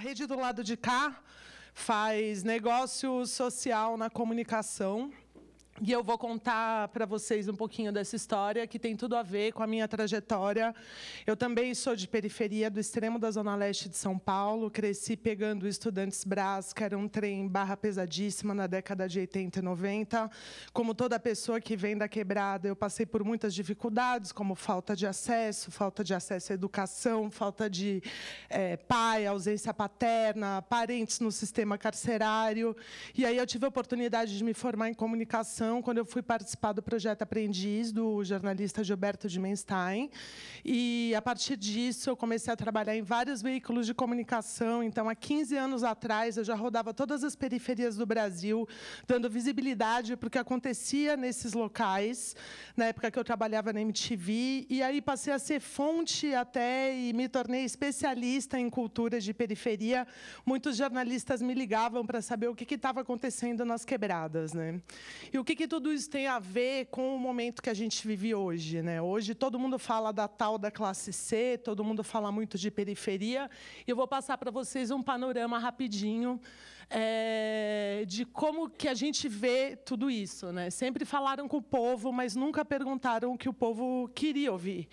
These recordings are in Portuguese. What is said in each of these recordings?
rede do lado de cá faz negócio social na comunicação. E eu vou contar para vocês um pouquinho dessa história, que tem tudo a ver com a minha trajetória. Eu também sou de periferia, do extremo da Zona Leste de São Paulo. Cresci pegando o Estudantes Brás, que era um trem barra pesadíssima na década de 80 e 90. Como toda pessoa que vem da quebrada, eu passei por muitas dificuldades, como falta de acesso à educação, falta de pai, ausência paterna, parentes no sistema carcerário. E aí eu tive a oportunidade de me formar em comunicação, quando eu fui participar do projeto Aprendiz, do jornalista Gilberto Dimenstein. E, a partir disso, eu comecei a trabalhar em vários veículos de comunicação. Então, há 15 anos atrás, eu já rodava todas as periferias do Brasil, dando visibilidade para o que acontecia nesses locais, na época que eu trabalhava na MTV. E aí passei a ser fonte até e me tornei especialista em cultura de periferia. Muitos jornalistas me ligavam para saber o que estava acontecendo nas quebradas, né? E o que tudo isso tem a ver com o momento que a gente vive hoje, né? Hoje todo mundo fala da tal da classe C, todo mundo fala muito de periferia. E eu vou passar para vocês um panorama rapidinho de como que a gente vê tudo isso, né? Sempre falaram com o povo, mas nunca perguntaram o que o povo queria ouvir.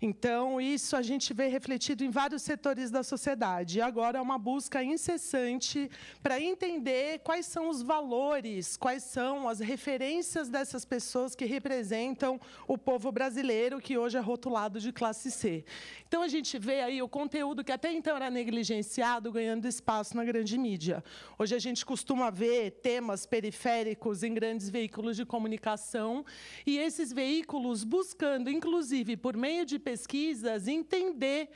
Então, isso a gente vê refletido em vários setores da sociedade. E agora é uma busca incessante para entender quais são os valores, quais são as referências dessas pessoas que representam o povo brasileiro, que hoje é rotulado de classe C. Então, a gente vê aí o conteúdo que até então era negligenciado ganhando espaço na grande mídia. Hoje a gente costuma ver temas periféricos em grandes veículos de comunicação, e esses veículos buscando, inclusive, por meio de pesquisas, entender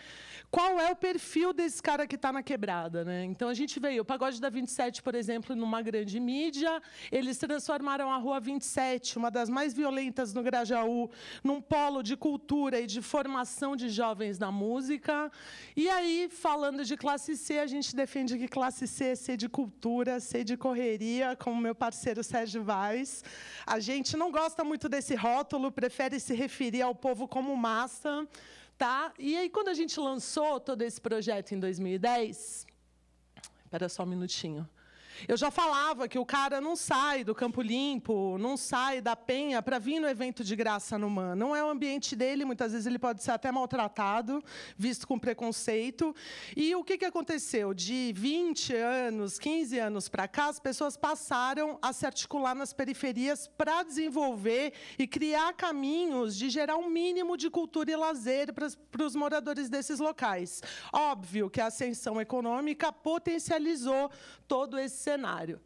qual é o perfil desse cara que está na quebrada, né? Então, a gente veio o Pagode da 27, por exemplo, numa grande mídia. Eles transformaram a Rua 27, uma das mais violentas no Grajaú, num polo de cultura e de formação de jovens na música. E aí, falando de classe C, a gente defende que classe C é C de cultura, C de correria, como meu parceiro Sérgio Vaz. A gente não gosta muito desse rótulo, prefere se referir ao povo como massa. Tá? E aí, quando a gente lançou todo esse projeto em 2010... Espera só um minutinho. Eu já falava que o cara não sai do Campo Limpo, não sai da Penha para vir no evento de graça no MAN. Não é o ambiente dele, muitas vezes ele pode ser até maltratado, visto com preconceito. E o que aconteceu? De 20 anos, 15 anos para cá, as pessoas passaram a se articular nas periferias para desenvolver e criar caminhos de gerar um mínimo de cultura e lazer para os moradores desses locais. Óbvio que a ascensão econômica potencializou todo esse cenário.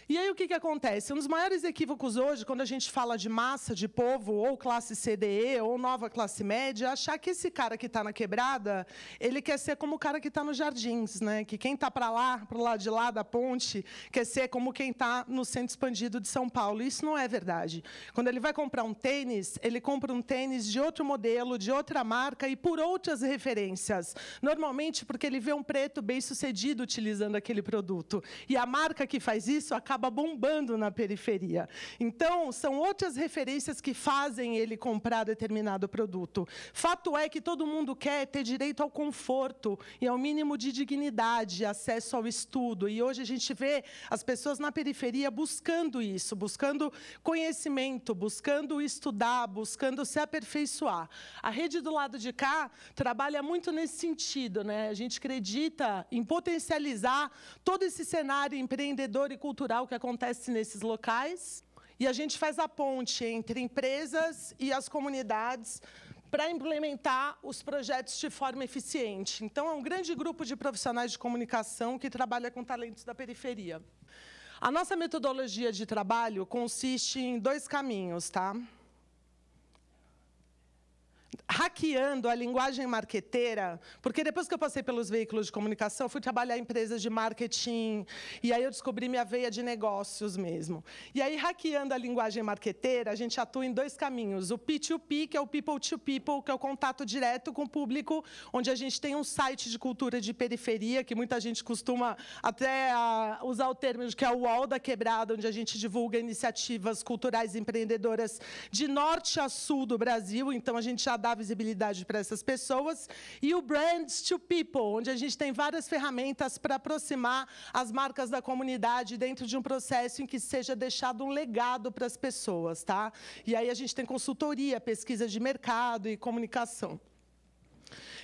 E aí, o que acontece? Um dos maiores equívocos hoje, quando a gente fala de massa, de povo, ou classe CDE, ou nova classe média, é achar que esse cara que está na quebrada, ele quer ser como o cara que está nos Jardins, né? Que quem está para o lado de lá da ponte, quer ser como quem está no centro expandido de São Paulo. Isso não é verdade. Quando ele vai comprar um tênis, ele compra um tênis de outro modelo, de outra marca e por outras referências. Normalmente porque ele vê um preto bem-sucedido utilizando aquele produto. E a marca que faz isso acaba bombando na periferia. Então, são outras referências que fazem ele comprar determinado produto. Fato é que todo mundo quer ter direito ao conforto e ao mínimo de dignidade, acesso ao estudo. E hoje a gente vê as pessoas na periferia buscando isso, buscando conhecimento, buscando estudar, buscando se aperfeiçoar. A rede do lado de cá trabalha muito nesse sentido, né? A gente acredita em potencializar todo esse cenário empreendedor e cultural que acontece nesses locais, e a gente faz a ponte entre empresas e as comunidades para implementar os projetos de forma eficiente. Então, é um grande grupo de profissionais de comunicação que trabalha com talentos da periferia. A nossa metodologia de trabalho consiste em 2 caminhos, tá? Hackeando a linguagem marqueteira, porque depois que eu passei pelos veículos de comunicação, eu fui trabalhar em empresas de marketing, e aí eu descobri minha veia de negócios mesmo. E aí, hackeando a linguagem marqueteira, a gente atua em 2 caminhos. O P2P, que é o People to People, que é o contato direto com o público, onde a gente tem um site de cultura de periferia, que muita gente costuma até usar o termo que é o UOL da Quebrada, onde a gente divulga iniciativas culturais e empreendedoras de norte a sul do Brasil. Então, a gente já dá visibilidade acessibilidade para essas pessoas, e o Brands to People, onde a gente tem várias ferramentas para aproximar as marcas da comunidade dentro de um processo em que seja deixado um legado para as pessoas, tá? E aí a gente tem consultoria, pesquisa de mercado e comunicação.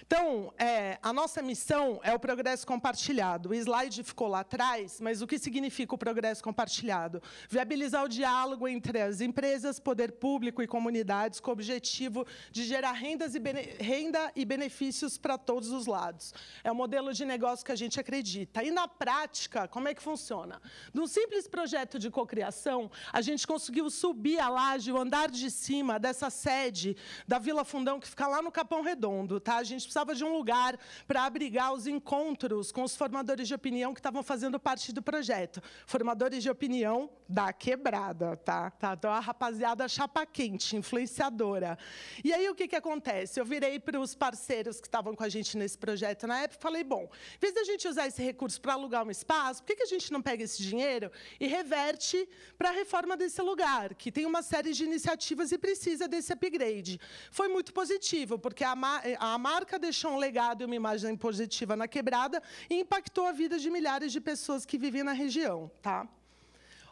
Então, a nossa missão é o progresso compartilhado. O slide ficou lá atrás, mas o que significa o progresso compartilhado? Viabilizar o diálogo entre as empresas, poder público e comunidades, com o objetivo de gerar renda e benefícios para todos os lados. É o modelo de negócio que a gente acredita. E, na prática, como é que funciona? Num simples projeto de cocriação, a gente conseguiu subir a laje, o andar de cima dessa sede da Vila Fundão, que fica lá no Capão Redondo, tá? A gente precisava de um lugar para abrigar os encontros com os formadores de opinião que estavam fazendo parte do projeto. Formadores de opinião da quebrada, tá? Então, a rapaziada chapa quente, influenciadora. E aí, o que acontece? Eu virei para os parceiros que estavam com a gente nesse projeto na época e falei, bom, em vez da gente usar esse recurso para alugar um espaço, por que a gente não pega esse dinheiro e reverte para a reforma desse lugar, que tem uma série de iniciativas e precisa desse upgrade? Foi muito positivo, porque a marca deixou um legado e uma imagem positiva na quebrada e impactou a vida de milhares de pessoas que vivem na região, tá?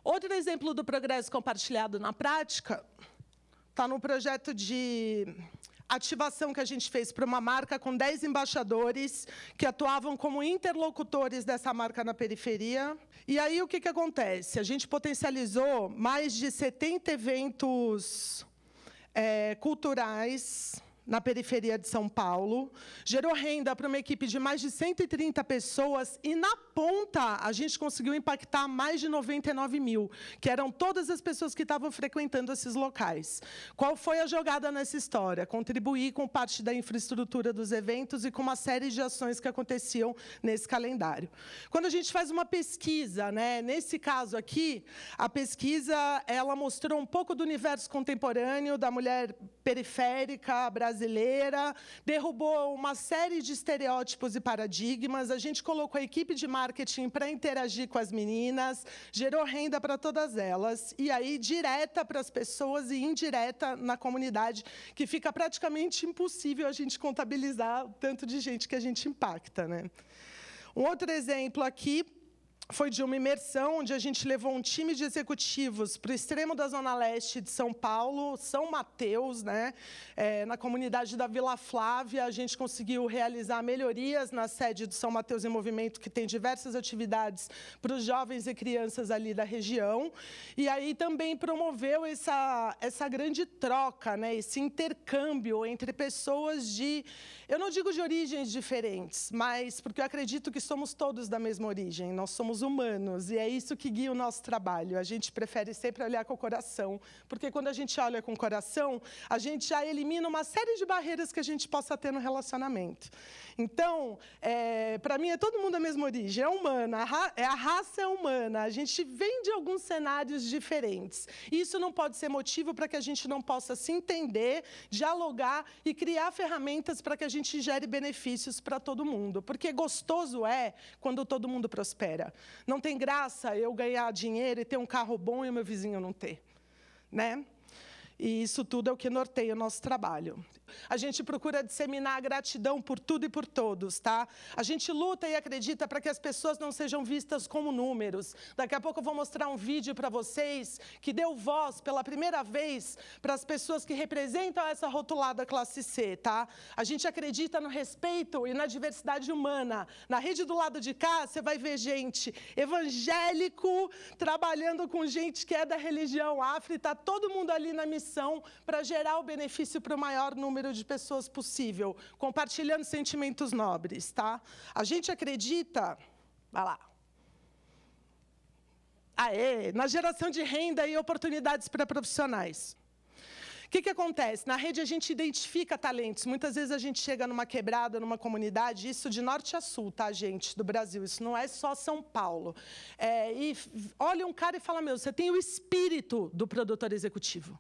Outro exemplo do progresso compartilhado na prática está no projeto de ativação que a gente fez para uma marca com 10 embaixadores que atuavam como interlocutores dessa marca na periferia. E aí, o que acontece? A gente potencializou mais de 70 eventos culturais na periferia de São Paulo, gerou renda para uma equipe de mais de 130 pessoas e, na ponta, a gente conseguiu impactar mais de 99 mil, que eram todas as pessoas que estavam frequentando esses locais. Qual foi a jogada nessa história? Contribuir com parte da infraestrutura dos eventos e com uma série de ações que aconteciam nesse calendário. Quando a gente faz uma pesquisa, né, nesse caso aqui, a pesquisa ela mostrou um pouco do universo contemporâneo da mulher periférica brasileira, derrubou uma série de estereótipos e paradigmas, a gente colocou a equipe de marketing para interagir com as meninas, gerou renda para todas elas, e aí direta para as pessoas e indireta na comunidade, que fica praticamente impossível a gente contabilizar o tanto de gente que a gente impacta, né? Um outro exemplo aqui foi de uma imersão, onde a gente levou um time de executivos para o extremo da Zona Leste de São Paulo, São Mateus, né? Na comunidade da Vila Flávia, a gente conseguiu realizar melhorias na sede do São Mateus em Movimento, que tem diversas atividades para os jovens e crianças ali da região. E aí também promoveu essa grande troca, né? Esse intercâmbio entre pessoas de, eu não digo de origens diferentes, mas porque eu acredito que somos todos da mesma origem, nós somos humanos, e é isso que guia o nosso trabalho. A gente prefere sempre olhar com o coração, porque quando a gente olha com o coração, a gente já elimina uma série de barreiras que a gente possa ter no relacionamento. Então, para mim, é todo mundo da mesma origem, é humana, a raça é humana, a gente vem de alguns cenários diferentes. Isso não pode ser motivo para que a gente não possa se entender, dialogar e criar ferramentas para que a gente gere benefícios para todo mundo, porque gostoso é quando todo mundo prospera. Não tem graça eu ganhar dinheiro e ter um carro bom e o meu vizinho não ter, né? E isso tudo é o que norteia o nosso trabalho. A gente procura disseminar a gratidão por tudo e por todos, tá? A gente luta e acredita para que as pessoas não sejam vistas como números. Daqui a pouco eu vou mostrar um vídeo para vocês que deu voz pela primeira vez para as pessoas que representam essa rotulada classe C, tá? A gente acredita no respeito e na diversidade humana. Na rede do lado de cá, você vai ver gente evangélico trabalhando com gente que é da religião afro, e está todo mundo ali na missão para gerar o benefício para o maior número de pessoas possível, compartilhando sentimentos nobres, tá? A gente acredita, vai lá, na geração de renda e oportunidades para profissionais. O que acontece? Na rede a gente identifica talentos. Muitas vezes a gente chega numa quebrada, numa comunidade, isso de norte a sul, tá, gente, do Brasil. Isso não é só São Paulo. E olha um cara e fala, meu, você tem o espírito do produtor executivo.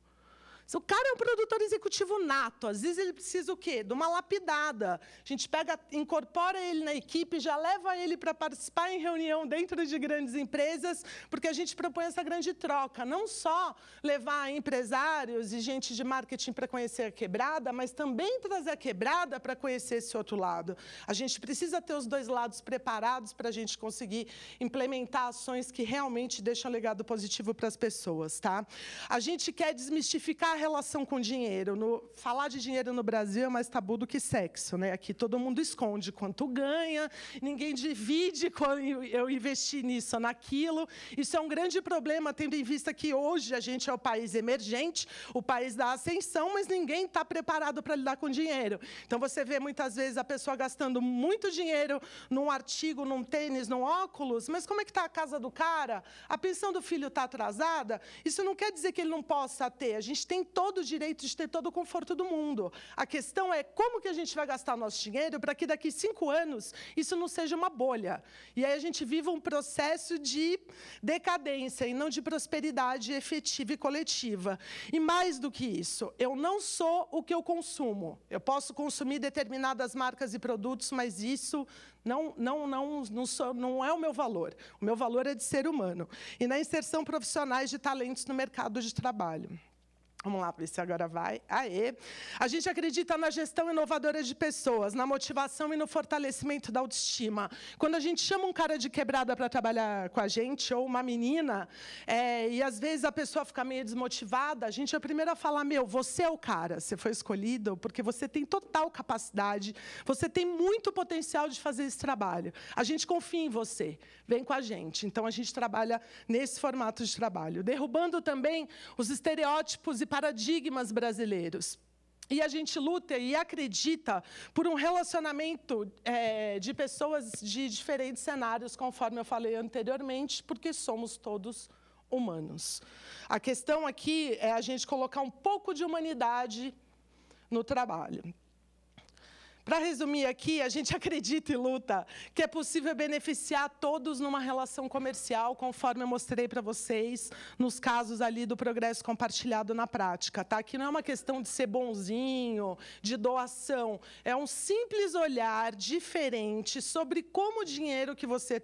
Se o cara é um produtor executivo nato, às vezes ele precisa o quê? De uma lapidada. A gente pega, incorpora ele na equipe, já leva ele para participar em reunião dentro de grandes empresas, porque a gente propõe essa grande troca. Não só levar empresários e gente de marketing para conhecer a quebrada, mas também trazer a quebrada para conhecer esse outro lado. A gente precisa ter os dois lados preparados para a gente conseguir implementar ações que realmente deixam um legado positivo para as pessoas, tá? A gente quer desmistificar a relação com dinheiro. Falar de dinheiro no Brasil é mais tabu do que sexo, né? Aqui todo mundo esconde quanto ganha, ninguém divide quando eu investi nisso ou naquilo. Isso é um grande problema, tendo em vista que hoje a gente é o país emergente, o país da ascensão, mas ninguém está preparado para lidar com dinheiro. Então, você vê muitas vezes a pessoa gastando muito dinheiro num artigo, num tênis, num óculos, mas como é que está a casa do cara? A pensão do filho está atrasada? Isso não quer dizer que ele não possa ter. A gente tem todo o direito de ter todo o conforto do mundo. A questão é como que a gente vai gastar nosso dinheiro para que daqui 5 anos isso não seja uma bolha. E aí a gente viva um processo de decadência e não de prosperidade efetiva e coletiva. E mais do que isso, eu não sou o que eu consumo. Eu posso consumir determinadas marcas e produtos, mas isso não é o meu valor. O meu valor é de ser humano. E na inserção profissionais de talentos no mercado de trabalho. Vamos lá, ver se agora vai. Aê! A gente acredita na gestão inovadora de pessoas, na motivação e no fortalecimento da autoestima. Quando a gente chama um cara de quebrada para trabalhar com a gente, ou uma menina, e às vezes a pessoa fica meio desmotivada, a gente é o primeiro a falar, você é o cara, você foi escolhido porque você tem total capacidade, você tem muito potencial de fazer esse trabalho. A gente confia em você, vem com a gente. Então, a gente trabalha nesse formato de trabalho, derrubando também os estereótipos e paradigmas brasileiros. E a gente luta e acredita por um relacionamento de pessoas de diferentes cenários, conforme eu falei anteriormente, porque somos todos humanos. A questão aqui é a gente colocar um pouco de humanidade no trabalho. Para resumir aqui, a gente acredita e luta que é possível beneficiar todos numa relação comercial, conforme eu mostrei para vocês nos casos ali do progresso compartilhado na prática, tá? Que não é uma questão de ser bonzinho, de doação, é um simples olhar diferente sobre como o dinheiro que você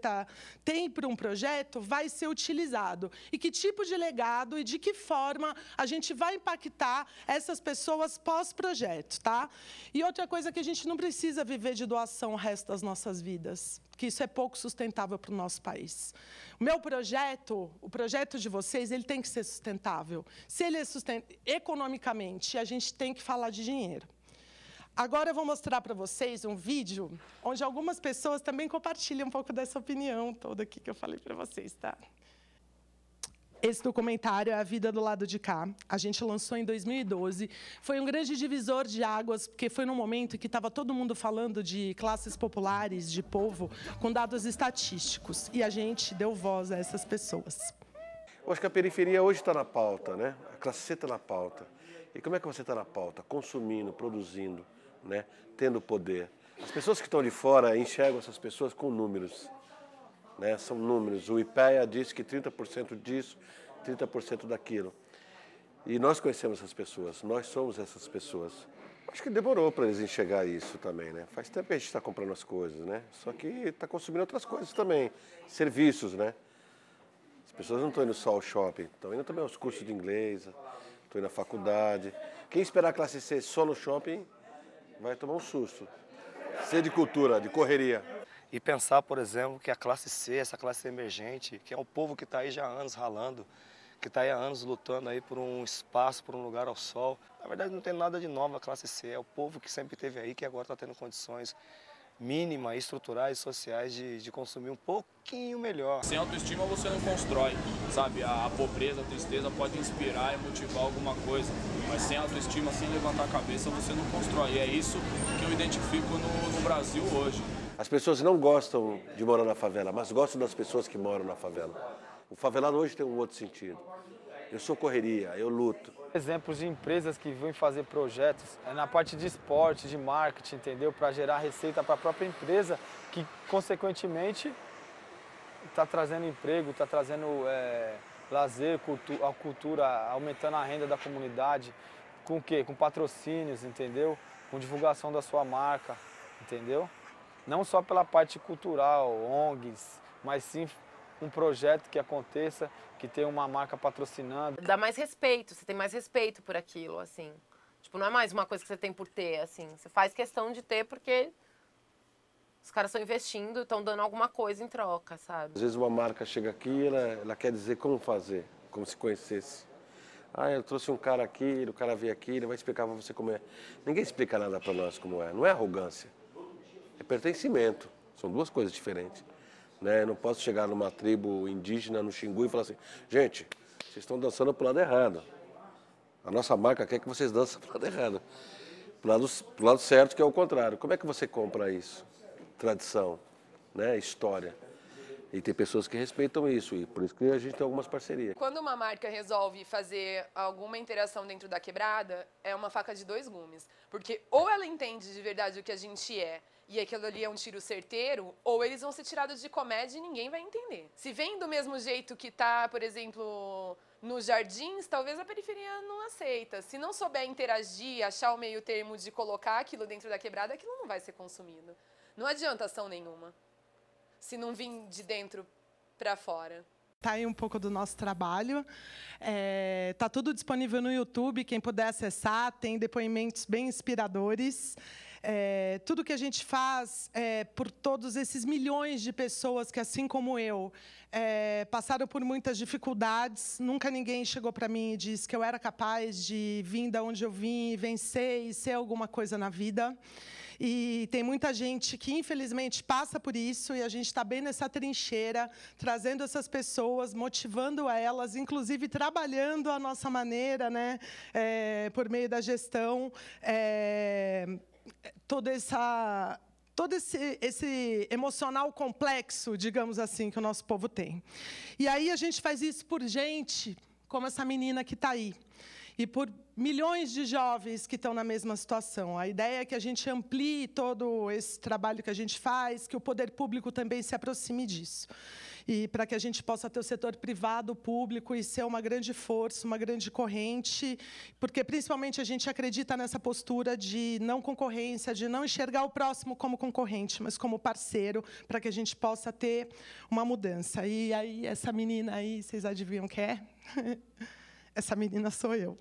tem para um projeto vai ser utilizado e que tipo de legado e de que forma a gente vai impactar essas pessoas pós-projeto, tá? E outra coisa que a gente não precisa viver de doação o resto das nossas vidas, porque isso é pouco sustentável para o nosso país. O meu projeto, o projeto de vocês, ele tem que ser sustentável. Se ele é sustentável economicamente, a gente tem que falar de dinheiro. Agora eu vou mostrar para vocês um vídeo onde algumas pessoas também compartilham um pouco dessa opinião toda aqui que eu falei para vocês, tá? Esse documentário é A Vida do Lado de Cá. A gente lançou em 2012. Foi um grande divisor de águas, porque foi num momento que estava todo mundo falando de classes populares, de povo, com dados estatísticos. E a gente deu voz a essas pessoas. Eu acho que a periferia hoje está na pauta, né? A classe C está na pauta. E como é que você está na pauta? Consumindo, produzindo, né? Tendo poder. As pessoas que estão de fora enxergam essas pessoas com números. Né, são números. O IPEA diz que 30% disso, 30% daquilo. E nós conhecemos essas pessoas, nós somos essas pessoas. Acho que demorou para eles enxergar isso também, né? Faz tempo que a gente está comprando as coisas, né? Só que está consumindo outras coisas também, serviços, né? As pessoas não estão indo só ao shopping, estão indo também aos cursos de inglês, estão indo à faculdade. Quem esperar a classe C só no shopping vai tomar um susto. C de cultura, de correria. E pensar, por exemplo, que a classe C, essa classe emergente, que é o povo que está aí já há anos ralando, que está aí há anos lutando aí por um espaço, por um lugar ao sol. Na verdade, não tem nada de novo a classe C, é o povo que sempre esteve aí, que agora está tendo condições mínimas, estruturais, sociais de consumir um pouquinho melhor. Sem autoestima você não constrói, sabe? A pobreza, a tristeza pode inspirar e motivar alguma coisa, mas sem autoestima, sem levantar a cabeça, você não constrói. E é isso que eu identifico no Brasil hoje. As pessoas não gostam de morar na favela, mas gostam das pessoas que moram na favela. O favelado hoje tem um outro sentido. Eu sou correria, eu luto. Exemplos de empresas que vêm fazer projetos na parte de esporte, de marketing, entendeu? Para gerar receita para a própria empresa, que consequentemente está trazendo emprego, está trazendo lazer, a cultura, aumentando a renda da comunidade. Com o quê? Com patrocínios, entendeu? Com divulgação da sua marca, entendeu? Não só pela parte cultural, ONGs, mas sim um projeto que aconteça, que tenha uma marca patrocinando. Dá mais respeito, você tem mais respeito por aquilo, assim. Tipo, não é mais uma coisa que você tem por ter, assim. Você faz questão de ter porque os caras estão investindo, estão dando alguma coisa em troca, sabe? Às vezes uma marca chega aqui, ela quer dizer como fazer, como se conhecesse. Ah, eu trouxe um cara aqui, o cara veio aqui, ele vai explicar para você como é. Ninguém explica nada para nós como é. Não é arrogância, é pertencimento. São duas coisas diferentes. Né? Eu não posso chegar numa tribo indígena no Xingu e falar assim, gente, vocês estão dançando pro lado errado. A nossa marca quer que vocês dancem pro lado errado. Pro lado certo, que é o contrário. Como é que você compra isso? Tradição, né? História. E tem pessoas que respeitam isso, e por isso que a gente tem algumas parcerias. Quando uma marca resolve fazer alguma interação dentro da quebrada, é uma faca de dois gumes. Porque ou ela entende de verdade o que a gente é, e aquilo ali é um tiro certeiro, ou eles vão ser tirados de comédia e ninguém vai entender. Se vem do mesmo jeito que tá, por exemplo, nos jardins, talvez a periferia não aceita. Se não souber interagir, achar o meio termo de colocar aquilo dentro da quebrada, aquilo não vai ser consumido. Não adianta ação nenhuma, se não vir de dentro para fora. Tá aí um pouco do nosso trabalho. Tá tudo disponível no YouTube, quem puder acessar, tem depoimentos bem inspiradores. Tudo que a gente faz por todos esses milhões de pessoas que, assim como eu, passaram por muitas dificuldades. Nunca ninguém chegou para mim e disse que eu era capaz de vir de onde eu vim, vencer e ser alguma coisa na vida. E tem muita gente que, infelizmente, passa por isso, e a gente está bem nessa trincheira, trazendo essas pessoas, motivando elas, inclusive trabalhando a nossa maneira, né, por meio da gestão, todo esse emocional complexo, digamos assim, que o nosso povo tem. E aí a gente faz isso por gente como essa menina que está aí. E por milhões de jovens que estão na mesma situação. A ideia é que a gente amplie todo esse trabalho que a gente faz, que o poder público também se aproxime disso. E para que a gente possa ter o setor privado, público, e ser uma grande força, uma grande corrente, porque, principalmente, a gente acredita nessa postura de não concorrência, de não enxergar o próximo como concorrente, mas como parceiro, para que a gente possa ter uma mudança. E aí, essa menina aí, vocês adivinham quem é? Essa menina sou eu.